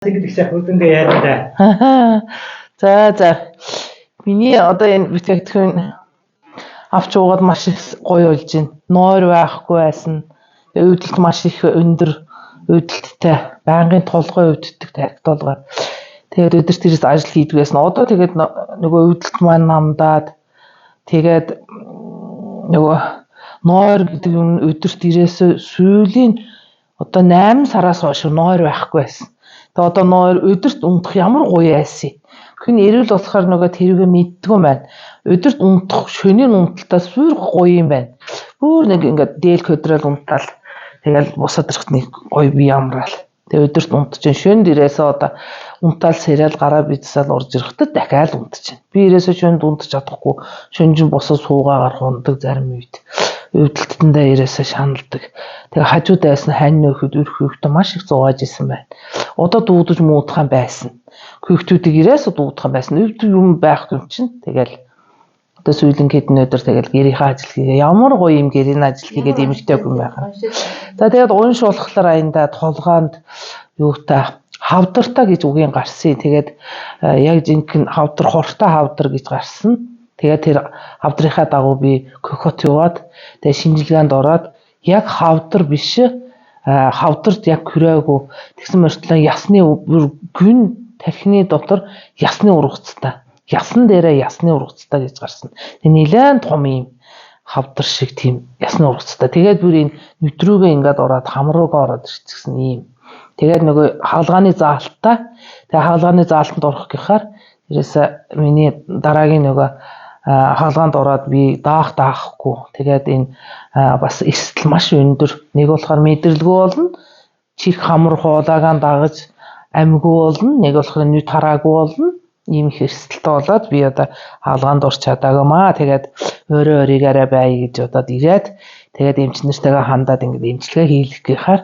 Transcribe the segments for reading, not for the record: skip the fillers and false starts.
Тэгдэг сайхан үдэндээ яарна. За. Миний одоо энэ бүтээгдэхүүн авч уугаад маш их гоё болж байна. Нойр байхгүй байсан. Өвдөлт маш их өндөр өвдөлттэй. Байнгын толгой өвддөг тактолгоор. Тэгээд өдөрт ирээс ажил хийдгээс нь одоо тэгээд нөгөө өвдөлт маань намдаад тэгээд нөгөө нойр гэдэг юм өдөрт ирээс сүүлийн одоо 8 сараас хойш нойр байхгүй байсан. Тэгээ одоо нойр өдөрт унтах ямар гоё айсан. Хүн эрүүл болохоор нөгөө тэрүүгээ мэддгүй юм байна. Өдөрт унтах шөнийн унталтаас бүр гоё юм байна. Бүр нэг ингээд дээл хөдрөл унтаал. Тэгэл бусад ирэх нэг гоё би амраал. Тэгээ өдөрт унтчихын шөнд ирээсээ одоо унтаал сэрэл гараа бидсэл урж ирэхдээ дахиад унтчихын. Би ирээсээ шөнд унтчих чадахгүй. Шөнжин босоо суугаагаар хундаг зарим үед. Өвдөлтөндөө ирээсээ шаналдаг. Тэгээ хажуудаас нь хань нөхөд өрхөхдөө маш их зугааж исэн байна. Одоо дуудаж муудах юм байсан. Хүүхдүүдийг ирээсээ дуудах юм байсан. Өвдөг юм байхгүй юм чинь. Тэгэл одоо сүүлийн хэдэн өдөр тэгэл гэрийнхээ ажил хийгээ. Ямар гоё юм гэрийн ажил хийгээд эмэгтэйг юм байхаа. За тэгээд унш болохоор аянда толгоонд юутай хавдартай гэж үгийн гарсан. Тэгээд яг жинхэнэ хавдар хортой хавдар гэж гарсан. Тэгээд тэр хавдрынхаа дагуу би кокот яваад тэгээд шинжилгээнд ороод яг хавдар биш хавдарт яг хүрээгүй тэгсэн мөртлөө ясны гүн тархины дотор ясны ургацтай. Ясан дээрээ ясны ургацтай гэж гарсан. Тэгээ нэлээд том юм хавдар шиг тийм ясны ургацтай. Тэгээд бүр энэ нүтрүүгээ ингээд ороод хамруугаа ороод ирчихсэн юм. Тэгээд нөгөө хаалгааны заалттай. Тэгээ хаалгааны заалтанд орох гэхээр ерөөсө миний дараагийн нөгөө хаалгаанд ороод би даахгүй. Тэгээд энэ бас эрсдэл маш өндөр. Нэг болохоор мэдрэлгүй болно. Чих хамар хуулаагаан дагаж амьгүй болно. Нэг болохоор нүд хараагүй болно. Ийм их эрсдэлтэй болоод би одоо хаалгаанд орч чадаагамаа. Тэгээд өөрөө өөрийгөө бай гэж удаад ирээд тэгээд эмчнэртэйгээ хандаад ингээд эмчилгээ хийх гэхээр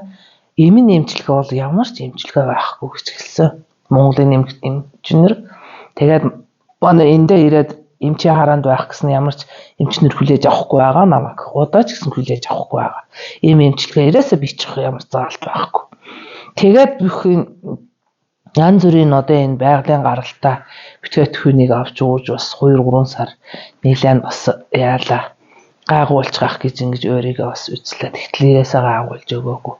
эмийн эмчилгээ бол ямар ч эмчилгээ байхгүй гэж хэлсэн. Монголын эмчнэр тэгээд манай эндээ ирээд эмчийн хараанд байх гэсэн ямар ч эмчнэр хүлээж авахгүй байгаа намайг. Удаач гэсэн хүлээж авахгүй байгаа. Ийм эмчилгээ ирээсээ бичих ямар заалт байхгүй. Тэгээд бүхэн янз бүрийн одоо энэ байгалийн гаралтай бүтээгдэхүүнийг авч ууж бас 2-3 сар нэлээд бас яалаа гайгуулчих гэж ингэж өөрийгөө бас үзлээ. Тэгтэл ирээсээ гайгуулж өгөөгүй.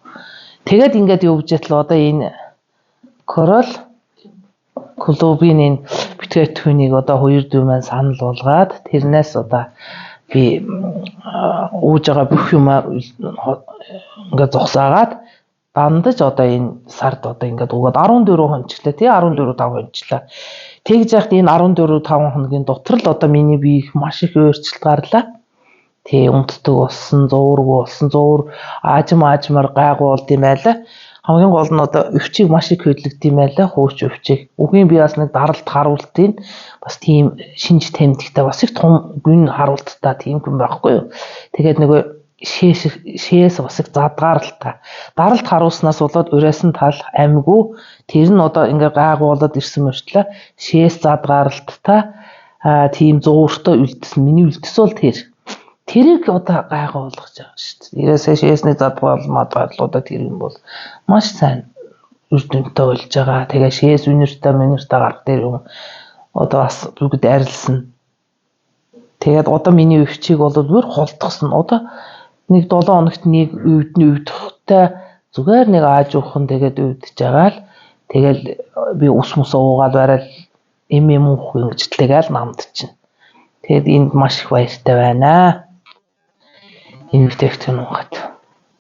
Тэгээд ингээд явж ятлаа одоо энэ корол клубын энэ бүтээгдэхүүнийг одоо 2 дүү маань санал болгоод тэрнээс одоо би ууж байгаа бүх юм ингээд зогсаагаад дандаж одоо энэ сард одоо ингээд угаад 14 хончлаа тий 14-5 хончлаа. Тэгж яхад энэ 14-5 хоногийн дотор л одоо миний бие маш их өөрчлөлт гарлаа. Тий унтдаг болсон, зуургүй болсон, зуур аажмаар гайгуулд юм байлаа. Хамгийн гол нь одоо өвчийг маш их хөдлөгд юм байлаа, хууч өвчийг. Үгийн би бас нэг даралт харуултын бас тийм шинж тэмдэгтэй бас их том гүн харуулттай тийм хүн байхгүй юу. Тэгээд нөгөө шээс бас их задгааралтай. Даралт харуулснаас болоод урайсан тал амьгүй тэр нь одоо ингээ гайгуулад ирсэн мөртлөө шээс задгааралттай тийм зууртай үлдсэн. Миний үлдсэн бол тэрийг одоо гайгуулгаж байгаа шүү дээ. Ирээсээ шээсний задгааруулмадлуудаа тэр юм бол маш сайн үр дүнтэй болж байгаа. Тэгээ шээс үнэртэй гарах дээр юм одоо бас бүгд арилсан. Тэгээд одоо миний өвчийг бол бүр холтгосон. Одоо нэг 7 хоногт нэг өвдөхтэй зүгээр нэг ааж уухан тэгээд өвдөж байгаа л тэгэл би ус уугаал барайл уух ингэж тэгэл намдчихна. Тэгэд энд маш их баяртай байна. Энэ бүтээгдэхүүн ухаад.